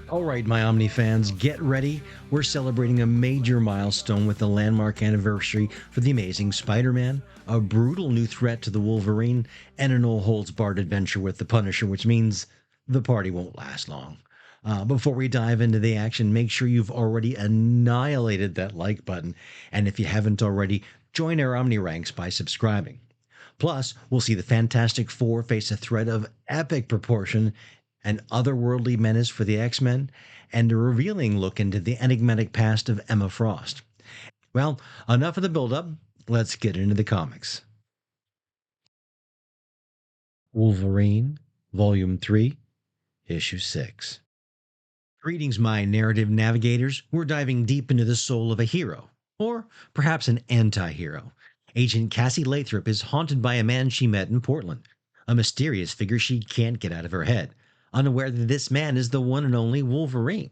All right, my Omni fans, get ready. We're celebrating a major milestone with the landmark anniversary for The Amazing Spider Man, a brutal new threat to the Wolverine, and a no holds barred adventure with the Punisher, which means the party won't last long. Before we dive into the action, make sure you've already annihilated that like button. And if you haven't already, join our Omni ranks by subscribing. Plus, we'll see the Fantastic Four face a threat of epic proportion, an otherworldly menace for the X-Men, and a revealing look into the enigmatic past of Emma Frost. Well, enough of the build-up. Let's get into the comics. Wolverine, Volume 3, Issue 6. Greetings, my narrative navigators. We're diving deep into the soul of a hero, or perhaps an anti hero. Agent Cassie Lathrop is haunted by a man she met in Portland, a mysterious figure she can't get out of her head, unaware that this man is the one and only Wolverine.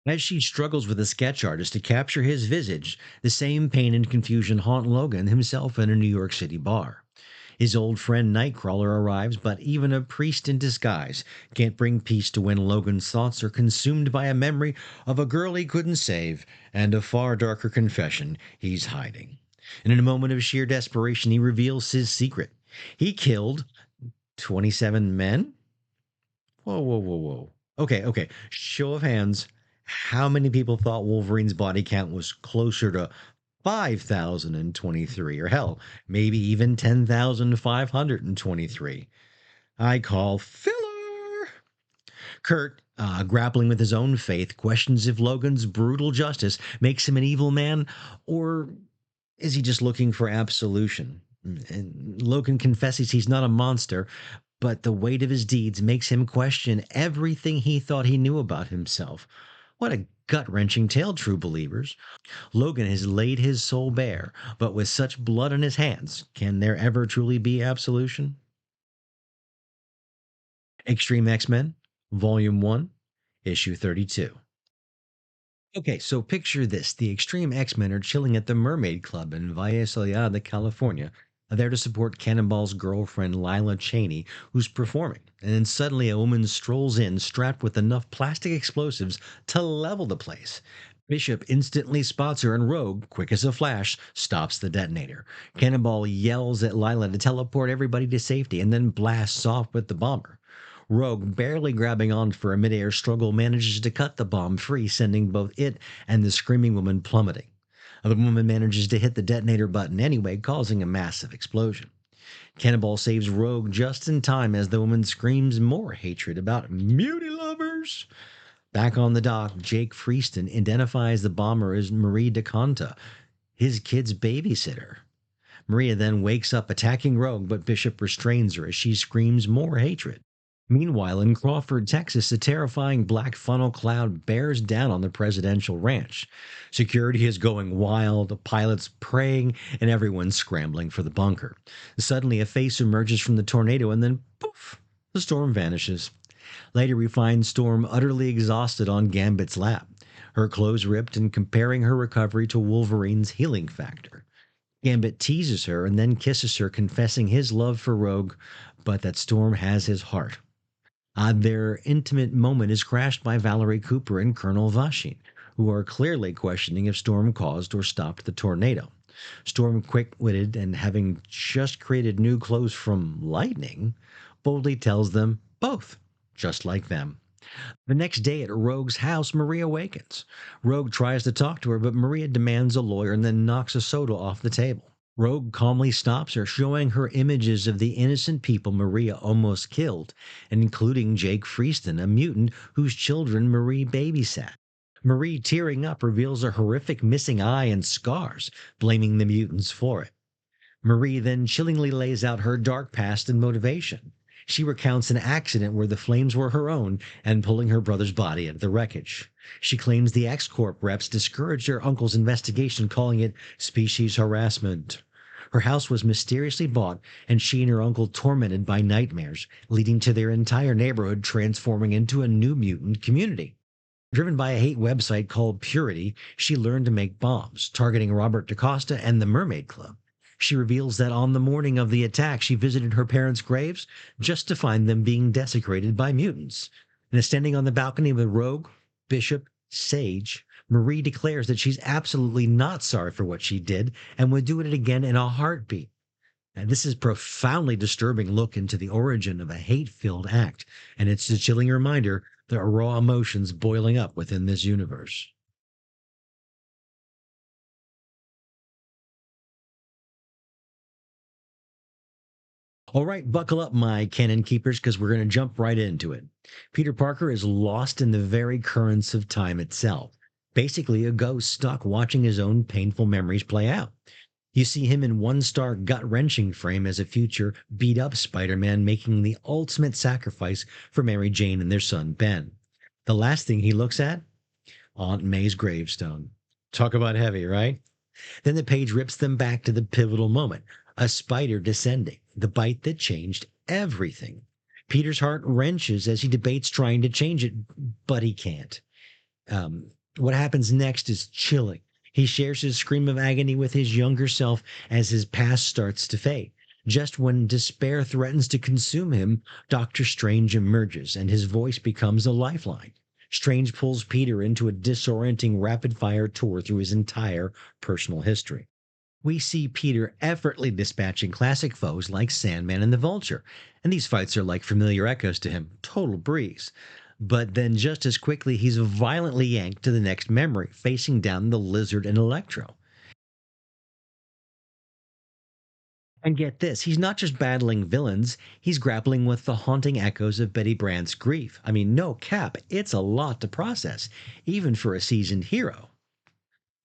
As she struggles with a sketch artist to capture his visage, the same pain and confusion haunt Logan himself in a New York City bar. His old friend Nightcrawler arrives, but even a priest in disguise can't bring peace to when Logan's thoughts are consumed by a memory of a girl he couldn't save and a far darker confession he's hiding. And in a moment of sheer desperation, he reveals his secret. He killed 27 men? Whoa, whoa, whoa, whoa. Okay. Show of hands. How many people thought Wolverine's body count was closer to 5,023, or hell, maybe even 10,523? I call filler. Kurt, grappling with his own faith, questions if Logan's brutal justice makes him an evil man, or is he just looking for absolution? And Logan confesses he's not a monster, but the weight of his deeds makes him question everything he thought he knew about himself. What a gut wrenching tale, true believers. Logan has laid his soul bare, but with such blood on his hands, can there ever truly be absolution? X-Treme X-Men, Volume 1, Issue 32. Okay, so picture this. The X-Treme X-Men are chilling at the Mermaid Club in Valle Soleada, California, there to support Cannonball's girlfriend Lila Cheney, who's performing. And then suddenly a woman strolls in strapped with enough plastic explosives to level the place. Bishop instantly spots her and Rogue, quick as a flash, stops the detonator. Cannonball yells at Lila to teleport everybody to safety and then blasts off with the bomber. Rogue, barely grabbing on for a midair struggle, manages to cut the bomb free, sending both it and the screaming woman plummeting. The woman manages to hit the detonator button anyway, causing a massive explosion. Cannonball saves Rogue just in time as the woman screams more hatred about muty lovers. Back on the dock, Jake Freeston identifies the bomber as Marie DeConta, his kid's babysitter. Maria then wakes up attacking Rogue, but Bishop restrains her as she screams more hatred. Meanwhile, in Crawford, Texas, a terrifying black funnel cloud bears down on the presidential ranch. Security is going wild, the pilots praying, and everyone scrambling for the bunker. Suddenly, a face emerges from the tornado, and then, poof, the storm vanishes. Later, we find Storm utterly exhausted on Gambit's lap, her clothes ripped and comparing her recovery to Wolverine's healing factor. Gambit teases her and then kisses her, confessing his love for Rogue, but that Storm has his heart. Their intimate moment is crashed by Valerie Cooper and Colonel Vashin, who are clearly questioning if Storm caused or stopped the tornado. Storm, quick-witted and having just created new clothes from lightning, boldly tells them both, just like them. The next day at Rogue's house, Maria awakens. Rogue tries to talk to her, but Maria demands a lawyer and then knocks a soda off the table. Rogue calmly stops her, showing her images of the innocent people Maria almost killed, including Jake Freeston, a mutant whose children Marie babysat. Marie, tearing up, reveals a horrific missing eye and scars, blaming the mutants for it. Marie then chillingly lays out her dark past and motivation. She recounts an accident where the flames were her own and pulling her brother's body into the wreckage. She claims the X-Corp reps discouraged her uncle's investigation, calling it species harassment. Her house was mysteriously bought, and she and her uncle tormented by nightmares, leading to their entire neighborhood transforming into a new mutant community. Driven by a hate website called Purity, she learned to make bombs, targeting Robert DaCosta and the Mermaid Club. She reveals that on the morning of the attack, she visited her parents' graves just to find them being desecrated by mutants. And standing on the balcony with Rogue, Bishop, Sage, Marie declares that she's absolutely not sorry for what she did and would do it again in a heartbeat. And this is profoundly disturbing look into the origin of a hate-filled act, and it's a chilling reminder there are raw emotions boiling up within this universe. All right, buckle up, my canon keepers, because we're going to jump right into it. Peter Parker is lost in the very currents of time itself, basically a ghost stuck watching his own painful memories play out. You see him in one star gut wrenching frame as a future beat up Spider Man making the ultimate sacrifice for Mary Jane and their son Ben. The last thing he looks at? Aunt May's gravestone. Talk about heavy, right? Then the page rips them back to the pivotal moment, a spider descending, the bite that changed everything. Peter's heart wrenches as he debates trying to change it, but he can't. What happens next is chilling. He shares his scream of agony with his younger self as his past starts to fade. Just when despair threatens to consume him, Doctor Strange emerges and his voice becomes a lifeline. Strange pulls Peter into a disorienting rapid fire tour through his entire personal history. We see Peter effortlessly dispatching classic foes like Sandman and the Vulture, and these fights are like familiar echoes to him, total breeze. But then just as quickly, he's violently yanked to the next memory, facing down the Lizard and Electro. And get this, he's not just battling villains, he's grappling with the haunting echoes of Betty Brant's grief. I mean, no cap, it's a lot to process, even for a seasoned hero.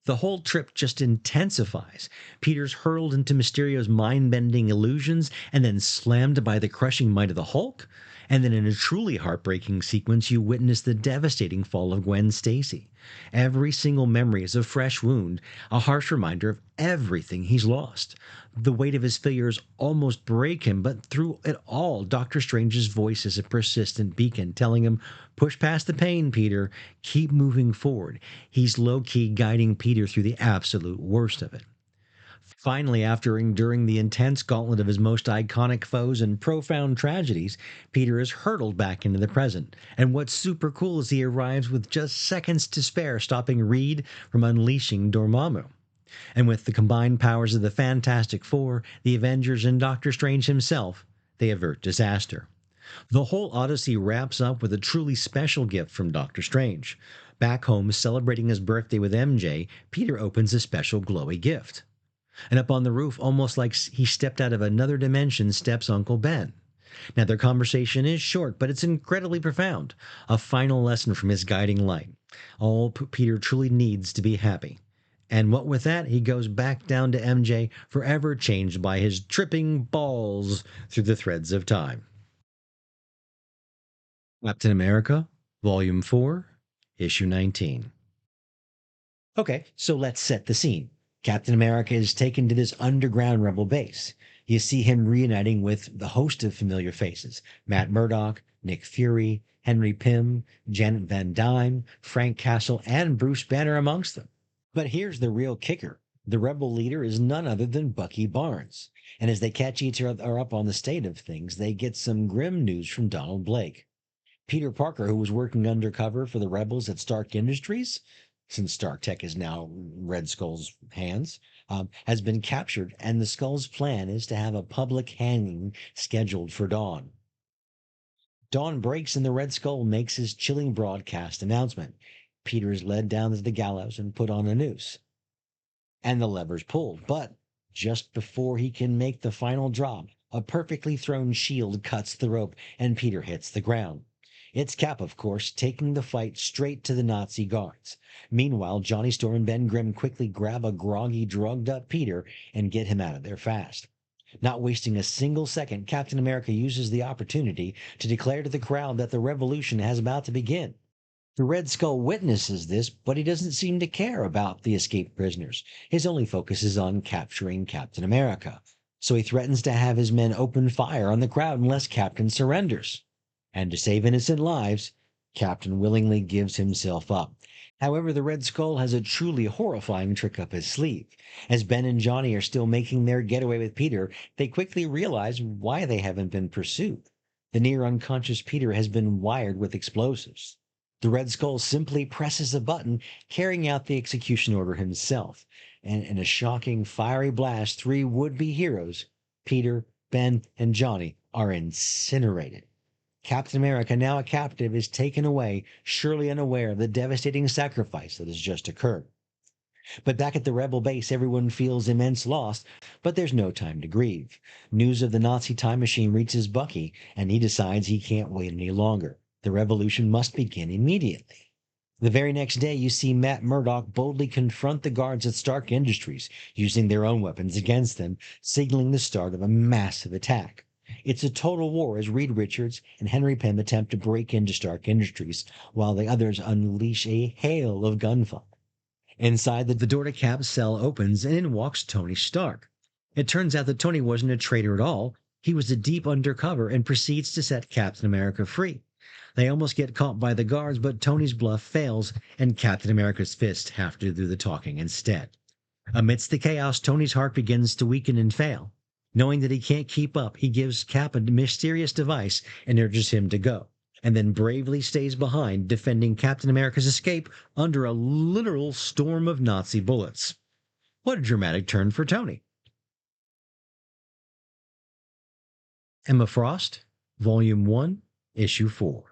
The whole trip just intensifies. Peter's hurled into Mysterio's mind bending illusions and then slammed by the crushing might of the Hulk. And then in a truly heartbreaking sequence, you witness the devastating fall of Gwen Stacy. Every single memory is a fresh wound, a harsh reminder of everything he's lost. The weight of his failures almost break him, but through it all, Doctor Strange's voice is a persistent beacon telling him, push past the pain, Peter, keep moving forward. He's low key guiding Peter through the absolute worst of it. Finally, after enduring the intense gauntlet of his most iconic foes and profound tragedies, Peter is hurtled back into the present. And what's super cool is he arrives with just seconds to spare, stopping Reed from unleashing Dormammu. And with the combined powers of the Fantastic Four, the Avengers, and Doctor Strange himself, they avert disaster. The whole Odyssey wraps up with a truly special gift from Doctor Strange. Back home, celebrating his birthday with MJ, Peter opens a special glowy gift. And up on the roof, almost like he stepped out of another dimension, steps Uncle Ben. Now, their conversation is short, but it's incredibly profound. A final lesson from his guiding light. All Peter truly needs to be happy. And what with that, he goes back down to MJ, forever changed by his tripping balls through the threads of time. Captain America, Volume 4, Issue 19. Okay, so let's set the scene. Captain America is taken to this underground rebel base. You see him reuniting with the host of familiar faces: Matt Murdock, Nick Fury, Henry Pym, Janet Van Dyne, Frank Castle, and Bruce Banner amongst them. But here's the real kicker. The rebel leader is none other than Bucky Barnes. And as they catch each other up on the state of things, they get some grim news from Donald Blake. Peter Parker, who was working undercover for the rebels at Stark Industries, since Stark Tech is now Red Skull's hands, has been captured, and the Skull's plan is to have a public hanging scheduled for dawn. Dawn breaks and the Red Skull makes his chilling broadcast announcement. Peter is led down to the gallows and put on a noose. And the lever's pulled, but just before he can make the final drop, a perfectly thrown shield cuts the rope and Peter hits the ground. It's Cap, of course, taking the fight straight to the Nazi guards. Meanwhile, Johnny Storm and Ben Grimm quickly grab a groggy, drugged-up Peter and get him out of there fast. Not wasting a single second, Captain America uses the opportunity to declare to the crowd that the revolution is about to begin. The Red Skull witnesses this, but he doesn't seem to care about the escaped prisoners. His only focus is on capturing Captain America. So he threatens to have his men open fire on the crowd unless Captain surrenders. And to save innocent lives, Captain willingly gives himself up. However, the Red Skull has a truly horrifying trick up his sleeve. As Ben and Johnny are still making their getaway with Peter, they quickly realize why they haven't been pursued. The near unconscious Peter has been wired with explosives. The Red Skull simply presses a button, carrying out the execution order himself. And in a shocking, fiery blast, three would-be heroes, Peter, Ben, and Johnny, are incinerated. Captain America, now a captive, is taken away, surely unaware of the devastating sacrifice that has just occurred. But back at the rebel base, everyone feels immense loss, but there's no time to grieve. News of the Nazi time machine reaches Bucky, and he decides he can't wait any longer. The revolution must begin immediately. The very next day, you see Matt Murdock boldly confront the guards at Stark Industries, using their own weapons against them, signaling the start of a massive attack. It's a total war as Reed Richards and Henry Pym attempt to break into Stark Industries, while the others unleash a hail of gunfire. Inside, the door to Cap's cell opens, and in walks Tony Stark. It turns out that Tony wasn't a traitor at all. He was a deep undercover and proceeds to set Captain America free. They almost get caught by the guards, but Tony's bluff fails, and Captain America's fists have to do the talking instead. Amidst the chaos, Tony's heart begins to weaken and fail. Knowing that he can't keep up, he gives Cap a mysterious device and urges him to go, and then bravely stays behind, defending Captain America's escape under a literal storm of Nazi bullets. What a dramatic turn for Tony. Emma Frost, Volume 1, Issue 4.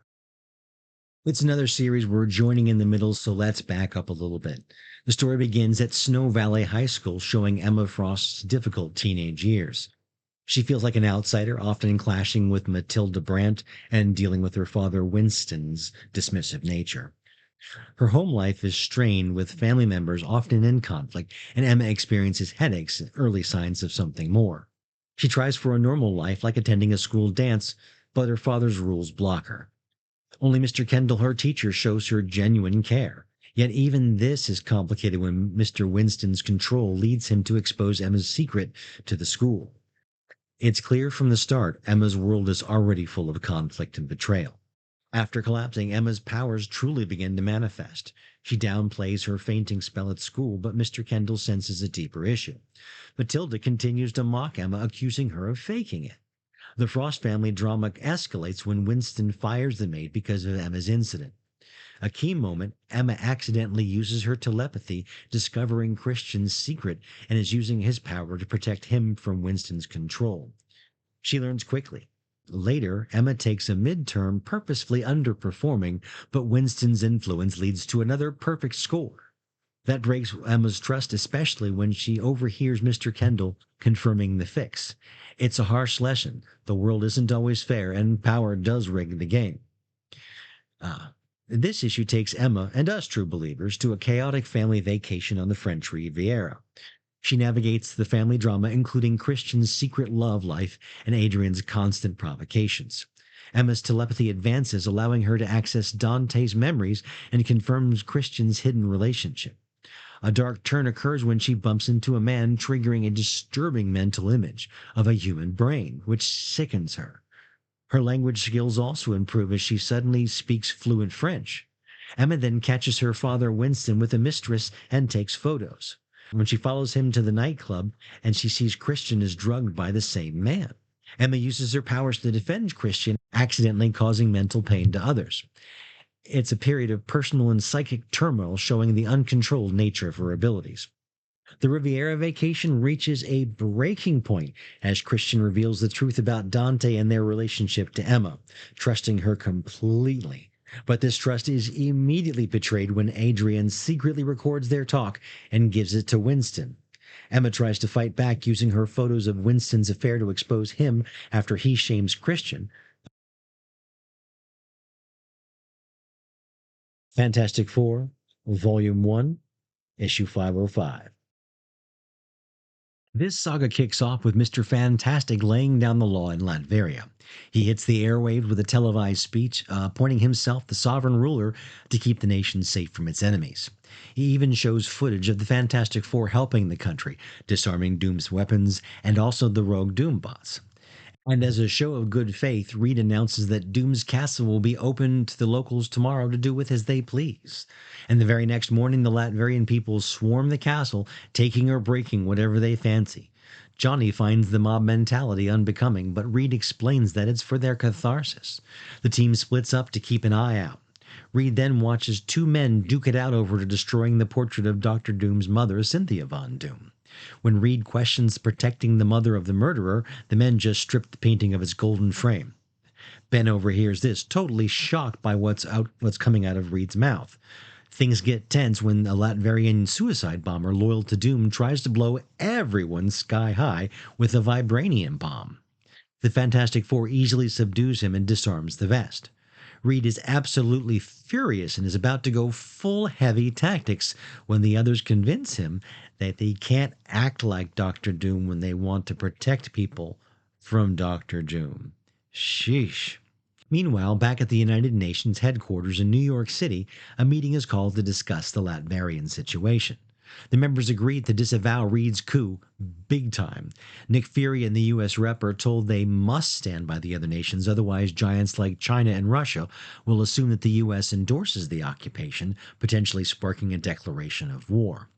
It's another series we're joining in the middle, so let's back up a little bit. The story begins at Snow Valley High School, showing Emma Frost's difficult teenage years. She feels like an outsider, often clashing with Matilda Brandt and dealing with her father Winston's dismissive nature. Her home life is strained, with family members often in conflict, and Emma experiences headaches and early signs of something more. She tries for a normal life, like attending a school dance, but her father's rules block her. Only Mr. Kendall, her teacher, shows her genuine care. Yet even this is complicated when Mr. Winston's control leads him to expose Emma's secret to the school. It's clear from the start Emma's world is already full of conflict and betrayal. After collapsing, Emma's powers truly begin to manifest. She downplays her fainting spell at school, but Mr. Kendall senses a deeper issue. Matilda continues to mock Emma, accusing her of faking it. The Frost family drama escalates when Winston fires the maid because of Emma's incident. A key moment, Emma accidentally uses her telepathy, discovering Christian's secret, and is using his power to protect him from Winston's control. She learns quickly. Later, Emma takes a midterm purposefully underperforming, but Winston's influence leads to another perfect score. That breaks Emma's trust, especially when she overhears Mr. Kendall confirming the fix. It's a harsh lesson. The world isn't always fair, and power does rig the game. This issue takes Emma and us true believers to a chaotic family vacation on the French Riviera. She navigates the family drama, including Christian's secret love life and Adrian's constant provocations. Emma's telepathy advances, allowing her to access Dante's memories and confirms Christian's hidden relationship. A dark turn occurs when she bumps into a man, triggering a disturbing mental image of a human brain, which sickens her. Her language skills also improve as she suddenly speaks fluent French. Emma then catches her father Winston with a mistress and takes photos. When she follows him to the nightclub and she sees Christian is drugged by the same man, Emma uses her powers to defend Christian, accidentally causing mental pain to others. It's a period of personal and psychic turmoil, showing the uncontrolled nature of her abilities. The Riviera vacation reaches a breaking point as Christian reveals the truth about Dante and their relationship to Emma, trusting her completely. But this trust is immediately betrayed when Adrian secretly records their talk and gives it to Winston. Emma tries to fight back, using her photos of Winston's affair to expose him after he shames Christian. Fantastic Four, Volume 1, Issue 505. This saga kicks off with Mr. Fantastic laying down the law in Latveria. He hits the airwaves with a televised speech, appointing himself the sovereign ruler to keep the nation safe from its enemies. He even shows footage of the Fantastic Four helping the country, disarming Doom's weapons, and also the rogue Doom bots. And as a show of good faith, Reed announces that Doom's castle will be open to the locals tomorrow to do with as they please. And the very next morning, the Latverian people swarm the castle, taking or breaking whatever they fancy. Johnny finds the mob mentality unbecoming, but Reed explains that it's for their catharsis. The team splits up to keep an eye out. Reed then watches two men duke it out over destroying the portrait of Dr. Doom's mother, Cynthia Von Doom. When Reed questions protecting the mother of the murderer, the men just strip the painting of its golden frame. Ben overhears this, totally shocked by what's coming out of Reed's mouth. Things get tense when a Latverian suicide bomber loyal to Doom tries to blow everyone sky high with a vibranium bomb. The Fantastic Four easily subdues him and disarms the vest. Reed is absolutely furious and is about to go full heavy tactics when the others convince him that they can't act like Doctor Doom when they want to protect people from Doctor Doom. Sheesh. Meanwhile, back at the United Nations headquarters in New York City, a meeting is called to discuss the Latverian situation. The members agreed to disavow Reed's coup big time. Nick Fury and the U.S. rep are told they must stand by the other nations, otherwise giants like China and Russia will assume that the U.S. endorses the occupation, potentially sparking a declaration of war.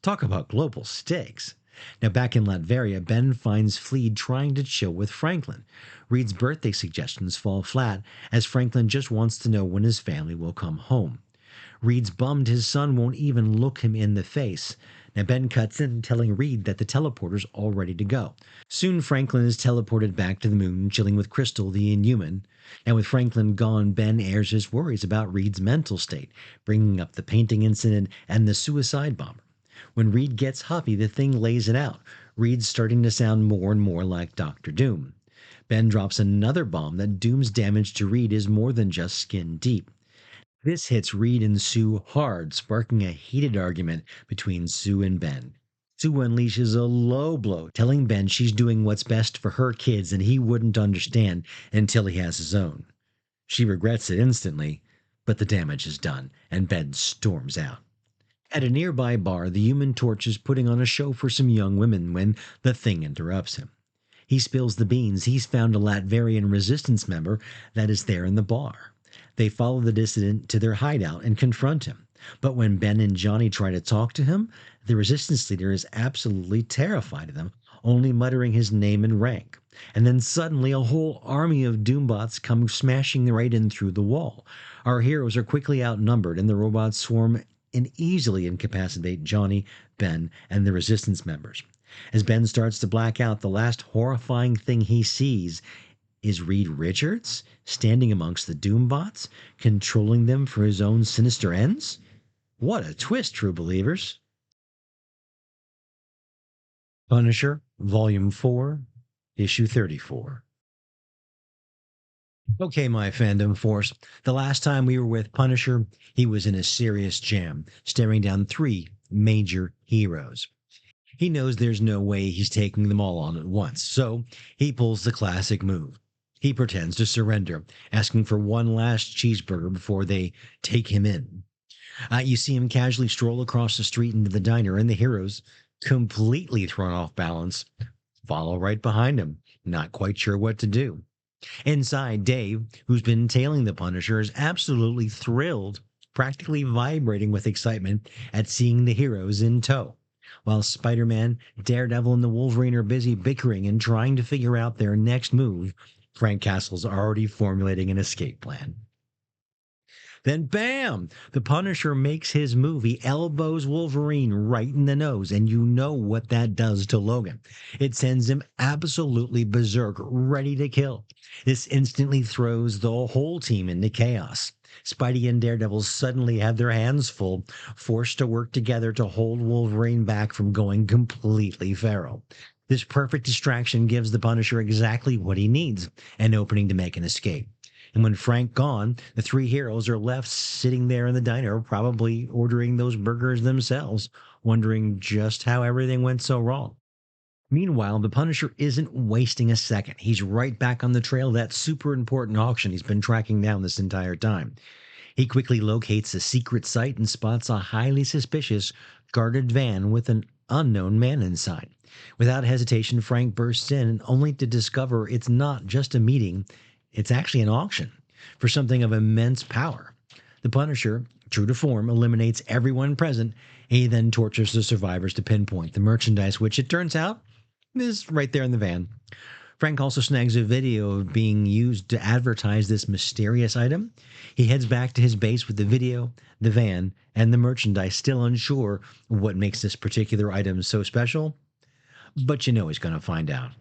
Talk about global stakes. Now, back in Latveria, Ben finds Fleed trying to chill with Franklin. Reed's birthday suggestions fall flat, as Franklin just wants to know when his family will come home. Reed's bummed his son won't even look him in the face. Now, Ben cuts in, telling Reed that the teleporter's all ready to go. Soon, Franklin is teleported back to the moon, chilling with Crystal, the Inhuman. And with Franklin gone, Ben airs his worries about Reed's mental state, bringing up the painting incident and the suicide bomber. When Reed gets huffy, the thing lays it out. Reed's starting to sound more and more like Doctor Doom. Ben drops another bomb that Doom's damage to Reed is more than just skin deep. This hits Reed and Sue hard, sparking a heated argument between Sue and Ben. Sue unleashes a low blow, telling Ben she's doing what's best for her kids and he wouldn't understand until he has his own. She regrets it instantly, but the damage is done, and Ben storms out. At a nearby bar, the Human Torch is putting on a show for some young women when the Thing interrupts him. He spills the beans. He's found a Latverian resistance member that is there in the bar. They follow the dissident to their hideout and confront him. But when Ben and Johnny try to talk to him, the resistance leader is absolutely terrified of them, only muttering his name and rank. And then suddenly a whole army of Doombots come smashing right in through the wall. Our heroes are quickly outnumbered, and the robots swarm and easily incapacitate Johnny, Ben, and the resistance members. As Ben starts to black out, the last horrifying thing he sees is Reed Richards standing amongst the Doombots, controlling them for his own sinister ends? What a twist, true believers! Punisher, Volume 4, Issue 34. Okay, my fandom force. The last time we were with Punisher, he was in a serious jam, staring down three major heroes. He knows there's no way he's taking them all on at once, so he pulls the classic move. He pretends to surrender, asking for one last cheeseburger before they take him in. You see him casually stroll across the street into the diner, and the heroes, completely thrown off balance, follow right behind him, not quite sure what to do. Inside, Dave, who's been tailing the Punisher, is absolutely thrilled, practically vibrating with excitement at seeing the heroes in tow. While Spider-Man, Daredevil, and the Wolverine are busy bickering and trying to figure out their next move, Frank Castle's already formulating an escape plan. Then bam! The Punisher makes his move. He elbows Wolverine right in the nose, and you know what that does to Logan. It sends him absolutely berserk, ready to kill. This instantly throws the whole team into chaos. Spidey and Daredevil suddenly have their hands full, forced to work together to hold Wolverine back from going completely feral. This perfect distraction gives the Punisher exactly what he needs, an opening to make an escape. And when Frank gone, the three heroes are left sitting there in the diner, probably ordering those burgers themselves, wondering just how everything went so wrong. Meanwhile, the Punisher isn't wasting a second. He's right back on the trail of that super important auction he's been tracking down this entire time. He quickly locates a secret site and spots a highly suspicious, guarded van with an unknown man inside. Without hesitation, Frank bursts in, only to discover it's not just a meeting, it's actually an auction for something of immense power. The Punisher, true to form, eliminates everyone present. He then tortures the survivors to pinpoint the merchandise, which it turns out is right there in the van. Frank also snags a video of being used to advertise this mysterious item. He heads back to his base with the video, the van, and the merchandise, still unsure what makes this particular item so special. But you know he's going to find out.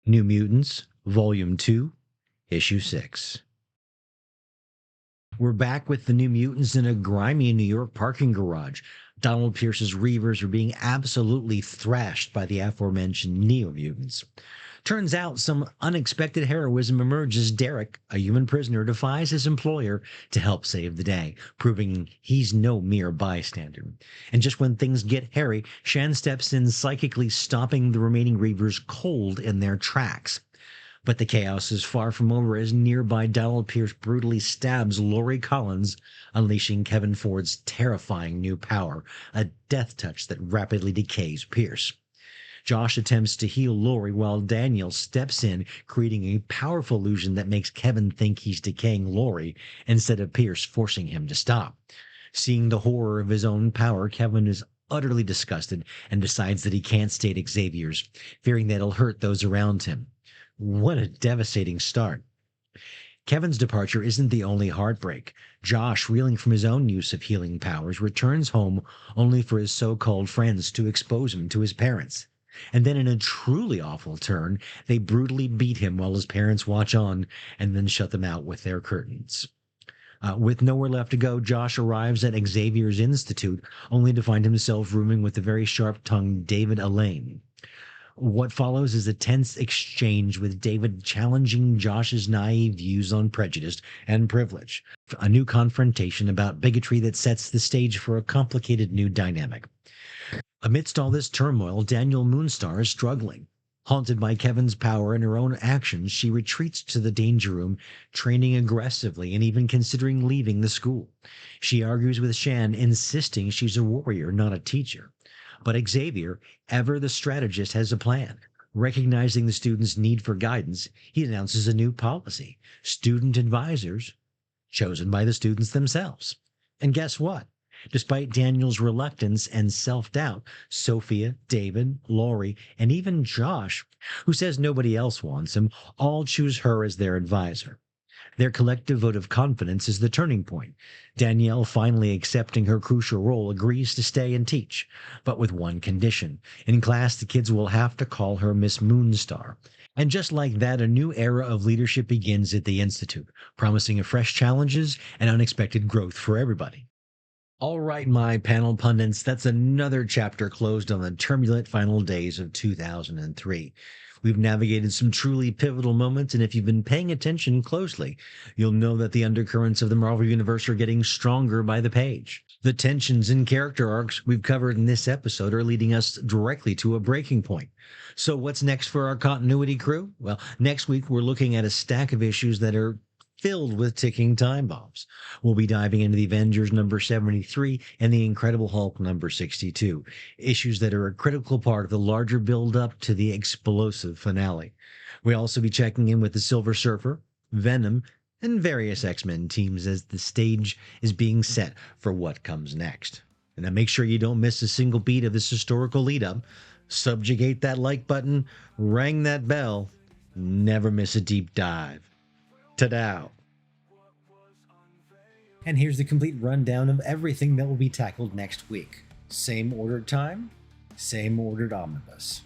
New Mutants, Volume 2, Issue 6. We're back with the New Mutants in a grimy New York parking garage. Donald Pierce's Reavers are being absolutely thrashed by the aforementioned Neo-Mutants. Turns out some unexpected heroism emerges. Derek, a human prisoner, defies his employer to help save the day, proving he's no mere bystander. And just when things get hairy, Shan steps in, psychically stopping the remaining Reavers cold in their tracks. But the chaos is far from over as nearby Donald Pierce brutally stabs Laurie Collins, unleashing Kevin Ford's terrifying new power, a death touch that rapidly decays Pierce. Josh attempts to heal Laurie while Daniel steps in, creating a powerful illusion that makes Kevin think he's decaying Laurie instead of Pierce forcing him to stop. Seeing the horror of his own power, Kevin is utterly disgusted and decides that he can't stay at Xavier's, fearing that it'll hurt those around him. What a devastating start. Kevin's departure isn't the only heartbreak. Josh, reeling from his own use of healing powers, returns home only for his so-called friends to expose him to his parents. And then in a truly awful turn, they brutally beat him while his parents watch on and then shut them out with their curtains. With nowhere left to go, Josh arrives at Xavier's Institute, only to find himself rooming with the very sharp-tongued David Elaine. What follows is a tense exchange with David challenging Josh's naive views on prejudice and privilege, a new confrontation about bigotry that sets the stage for a complicated new dynamic. Amidst all this turmoil, Daniel Moonstar is struggling. Haunted by Kevin's power and her own actions, she retreats to the danger room, training aggressively and even considering leaving the school. She argues with Shan, insisting she's a warrior, not a teacher. But Xavier, ever the strategist, has a plan. Recognizing the students' need for guidance, he announces a new policy: student advisors, chosen by the students themselves. And guess what? Despite Daniel's reluctance and self-doubt, Sophia, David, Laurie, and even Josh, who says nobody else wants him, all choose her as their advisor. Their collective vote of confidence is the turning point. Danielle, finally accepting her crucial role, agrees to stay and teach, but with one condition. In class, the kids will have to call her Miss Moonstar. And just like that, a new era of leadership begins at the Institute, promising fresh challenges and unexpected growth for everybody. All right, my panel pundits, that's another chapter closed on the turbulent final days of 2003. We've navigated some truly pivotal moments, and if you've been paying attention closely, you'll know that the undercurrents of the Marvel Universe are getting stronger by the page. The tensions and character arcs we've covered in this episode are leading us directly to a breaking point. So what's next for our continuity crew? Well, next week we're looking at a stack of issues that are filled with ticking time bombs. We'll be diving into the Avengers number 73 and the Incredible Hulk number 62, issues that are a critical part of the larger build-up to the explosive finale. We'll also be checking in with the Silver Surfer, Venom, and various X-Men teams as the stage is being set for what comes next. And then make sure you don't miss a single beat of this historical lead-up. Subjugate that like button, ring that bell, never miss a deep dive. Ta-da! And here's the complete rundown of everything that will be tackled next week. Same ordered time, same ordered omnibus.